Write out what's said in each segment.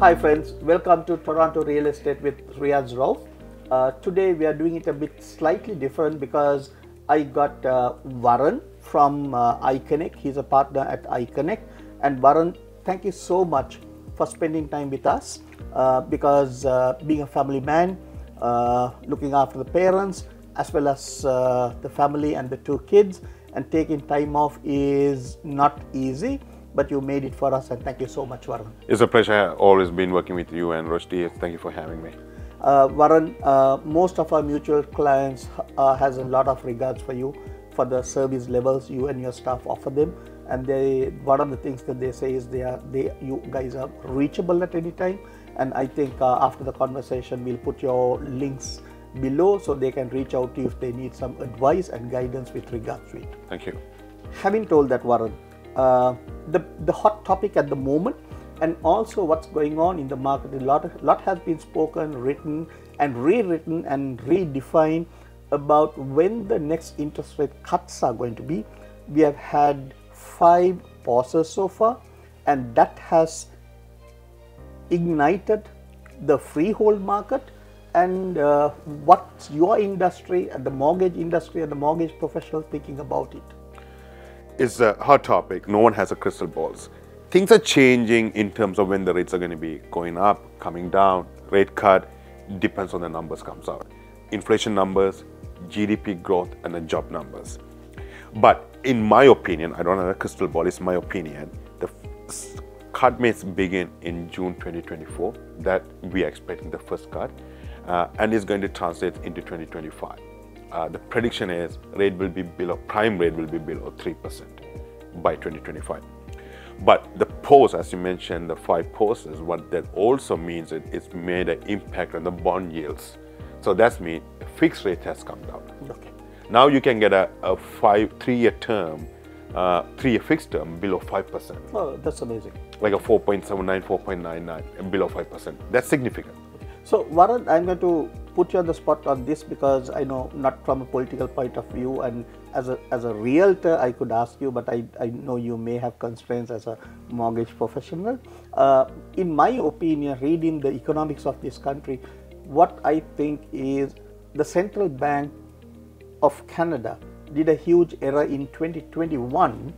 Hi friends, welcome to Toronto Real Estate with Riyaz Rauf. Today we are doing it a bit slightly different because I got Varan from iConnect. He's a partner at iConnect. And Varan, thank you so much for spending time with us because being a family man, looking after the parents as well as the family and the two kids, and taking time off is not easy. But you made it for us, and thank you so much, Varan. It's a pleasure. I've always been working with you and Rushdi. Thank you for having me. Varan, most of our mutual clients has a lot of regards for you for the service levels you and your staff offer them, and one of the things that they say is you guys are reachable at any time. And I think after the conversation, we'll put your links below so they can reach out to you if they need some advice and guidance with regards to it. Thank you. Having told that, Varan, the hot topic at the moment and also what's going on in the market, a lot has been spoken, written and rewritten and redefined about when the next interest rate cuts are going to be. We have had 5 pauses so far, and that has ignited the freehold market. And what's your industry and the mortgage industry and the mortgage professional thinking about it? It's a hot topic. No one has a crystal balls. Things are changing in terms of when the rates are going to be going up, coming down. Rate cut depends on the numbers comes out. Inflation numbers, GDP growth, and the job numbers. But in my opinion, I don't have a crystal ball, it's my opinion, the cut may begin in June 2024. That we are expecting the first cut, and it's going to translate into 2025. The prediction is prime rate will be below 3% by 2025. But the pause, as you mentioned, the 5 pauses, what that also means it's made an impact on the bond yields. So that's mean fixed rate has come down. Okay. Now you can get a 3-year term, 3-year fixed term below 5%. Oh, that's amazing. Like a 4.79, 4.99, below 5%. That's significant. So Varan, I'm going to put you on the spot on this because I know not from a political point of view, and as a realtor I could ask you, but I know you may have constraints as a mortgage professional. In my opinion, reading the economics of this country, what I think is the Central Bank of Canada did a huge error in 2021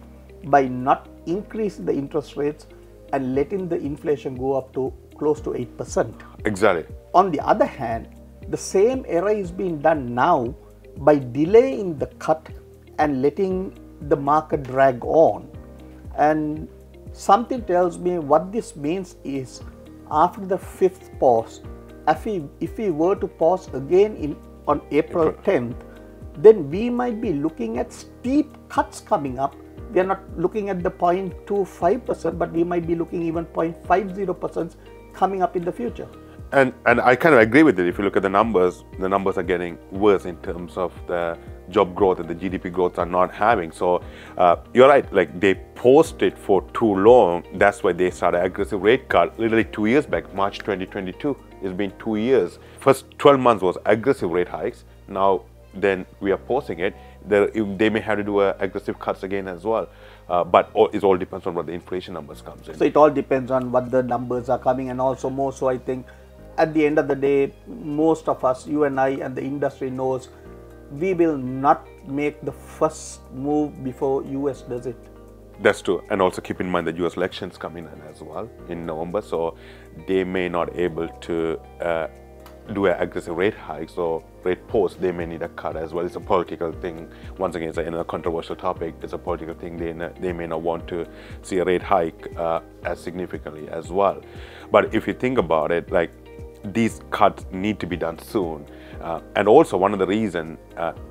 by not increasing the interest rates and letting the inflation go up to close to 8%. Exactly. On the other hand, the same error is being done now by delaying the cut and letting the market drag on. And something tells me what this means is after the 5th pause, if we were to pause again on April 10th, then we might be looking at steep cuts coming up. We are not looking at the 0.25%, but we might be looking even 0.50% coming up in the future. And I kind of agree with it. If you look at the numbers are getting worse in terms of the job growth, and the GDP growth are not having. So you're right, like they paused it for too long. That's why they started aggressive rate cut literally 2 years back, March 2022. It's been 2 years. First 12 months was aggressive rate hikes. Now then we are pausing it. They may have to do aggressive cuts again as well. But it all depends on what the inflation numbers comes in. So it all depends on what the numbers are coming, and also more so I think at the end of the day, most of us, you and I and the industry knows, we will not make the first move before US does it. That's true. And also keep in mind the US elections coming in as well in November. So they may not able to do an aggressive rate hike, so rate pause, they may need a cut as well. It's a political thing. Once again, it's a controversial topic. It's a political thing. They may not want to see a rate hike as significantly as well. But if you think about it, like these cuts need to be done soon. And also one of the reasons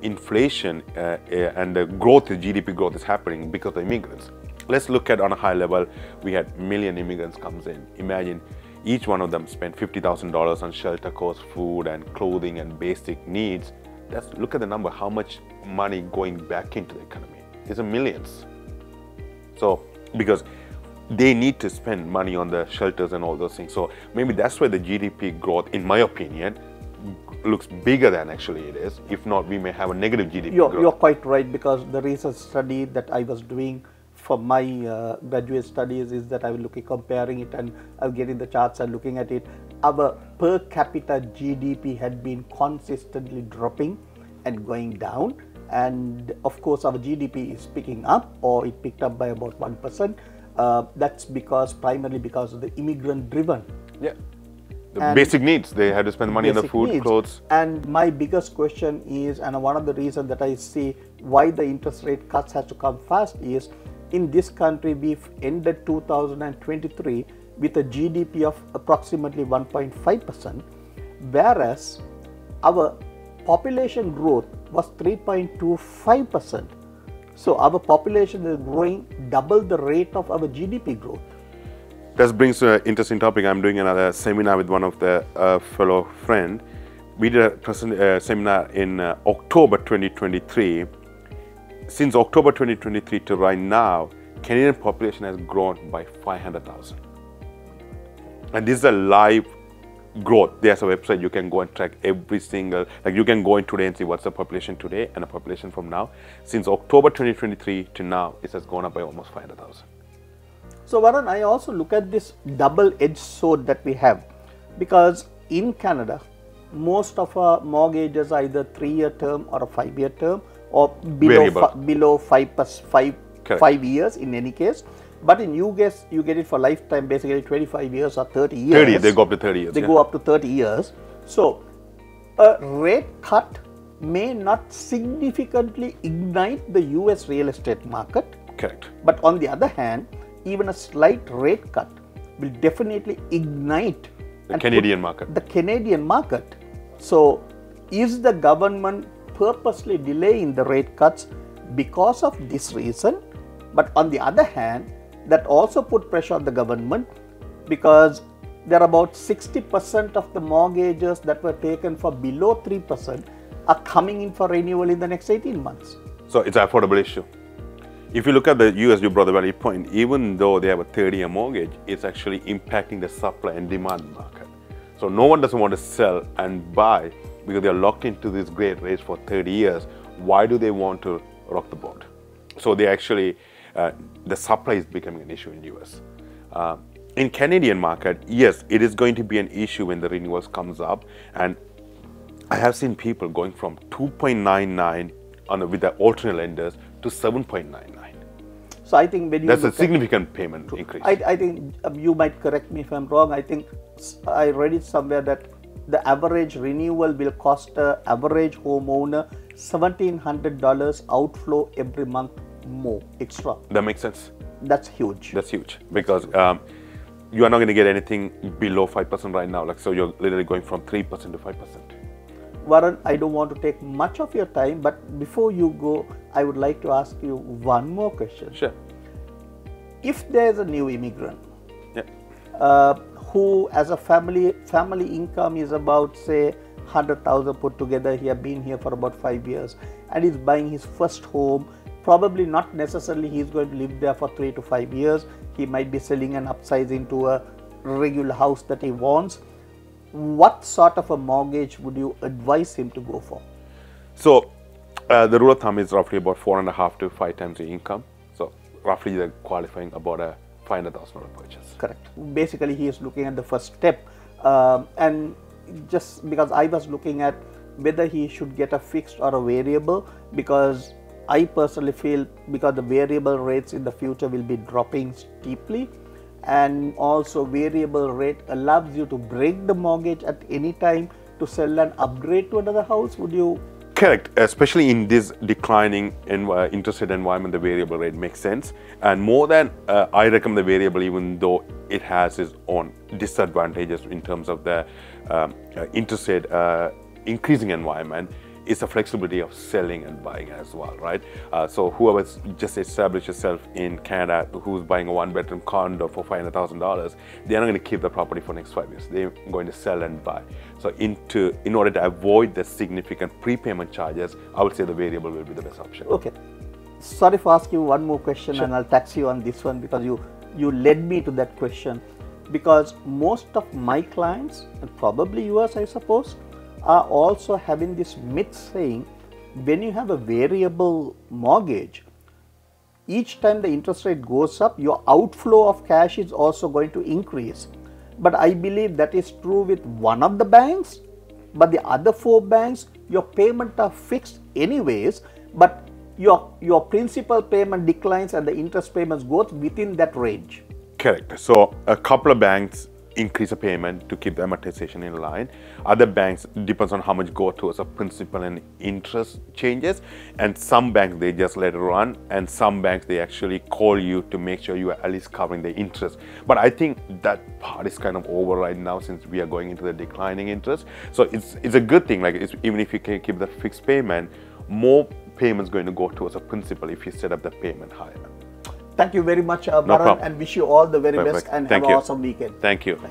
inflation and the growth, the GDP growth is happening because of immigrants. Let's look at on a high level, we had 1 million immigrants comes in. Imagine each one of them spent $50,000 on shelter costs, food and clothing and basic needs. Look at the number, how much money going back into the economy. It's in millions. So, because they need to spend money on the shelters and all those things. So maybe that's why the GDP growth, in my opinion, looks bigger than actually it is. If not, we may have a negative GDP growth. You're quite right, because the recent study that I was doing for my graduate studies is that I will look at comparing it, and I'll get in the charts and looking at it. Our per capita GDP had been consistently dropping and going down, and of course our GDP is picking up, or it picked up by about 1%. That's primarily because of the immigrant driven. Yeah. The basic needs. They had to spend money on the food, needs. Clothes. And my biggest question is, and one of the reasons that I see why the interest rate cuts has to come fast is, in this country we've ended 2023 with a GDP of approximately 1.5%, whereas our population growth was 3.25%. So our population is growing double the rate of our GDP growth. That brings to an interesting topic. I'm doing another seminar with one of the fellow friend. We did a seminar in October 2023. Since October 2023 to right now, Canadian population has grown by 500,000. And this is a live growth. There's a website you can go and track every single, like you can go in today and see what's the population today and the population from now. Since October 2023 to now, it has gone up by almost 500,000. So Varan, I also look at this double-edged sword that we have, because in Canada, most of our mortgages are either 3-year term or a 5-year term, or below 5 years in any case. But in US, you get it for lifetime, basically 25 years or 30 years. 30, they go up to 30 years. They go up to 30 years. So a rate cut may not significantly ignite the US real estate market. Correct. But on the other hand, even a slight rate cut will definitely ignite the Canadian market. The Canadian market. So is the government purposely delaying the rate cuts because of this reason? But on the other hand, that also put pressure on the government, because there are about 60% of the mortgages that were taken for below 3% are coming in for renewal in the next 18 months. So it's an affordable issue. If you look at the US, you brought a valid point, even though they have a 30-year mortgage, it's actually impacting the supply and demand market. So no one doesn't want to sell and buy because they're locked into these great rates for 30 years. Why do they want to rock the boat? So they actually, the supply is becoming an issue in US. In Canadian market, yes, it is going to be an issue when the renewals comes up. And I have seen people going from 2.99 with the alternate lenders to 7.99. So I think when you that's a significant payment increase. I think you might correct me if I'm wrong. I think I read it somewhere that the average renewal will cost an average homeowner $1,700 outflow every month more extra. That makes sense. That's huge. That's huge because you are not going to get anything below 5% right now. Like, so you're literally going from 3% to 5%. Varan, I don't want to take much of your time, but before you go, I would like to ask you one more question. Sure. If there's a new immigrant, yeah, who as a family income is about, say, 100,000 put together, he has been here for about 5 years and is buying his first home, probably not necessarily he's going to live there for 3 to 5 years. He might be selling and upsizing to a regular house that he wants. What sort of a mortgage would you advise him to go for? So the rule of thumb is roughly about 4.5 to 5 times your income. So roughly they're qualifying about a $500,000 purchase. Correct. Basically, he is looking at the first step. And just because I was looking at whether he should get a fixed or a variable, because I personally feel because the variable rates in the future will be dropping steeply, and also variable rate allows you to break the mortgage at any time to sell and upgrade to another house. Would you? Correct. Especially in this declining interest rate environment, the variable rate makes sense. And more than I recommend the variable, even though it has its own disadvantages in terms of the interest rate increasing environment, is the flexibility of selling and buying as well, right? So whoever's just established yourself in Canada, who's buying a 1-bedroom condo for $500,000, they're not going to keep the property for the next 5 years. They're going to sell and buy. So in order to avoid the significant prepayment charges, I would say the variable will be the best option. Okay. Sorry for asking you one more question. Sure. And I'll tax you on this one because you led me to that question. Because most of my clients, and probably yours, I suppose, are also having this myth saying when you have a variable mortgage, each time the interest rate goes up, your outflow of cash is also going to increase. But I believe that is true with one of the banks, but the other 4 banks, your payment are fixed anyways, but your principal payment declines and the interest payments goes within that range. Correct. So a couple of banks increase a payment to keep the amortization in line. Other banks, depends on how much go towards a principal and interest changes. And some banks, they just let it run. And some banks, they actually call you to make sure you are at least covering the interest. But I think that part is kind of over right now since we are going into the declining interest. So it's a good thing. Like even if you can keep the fixed payment, more payments going to go towards a principal if you set up the payment higher. Thank you very much, Varan, and wish you all the very best and have an awesome weekend. Thank you.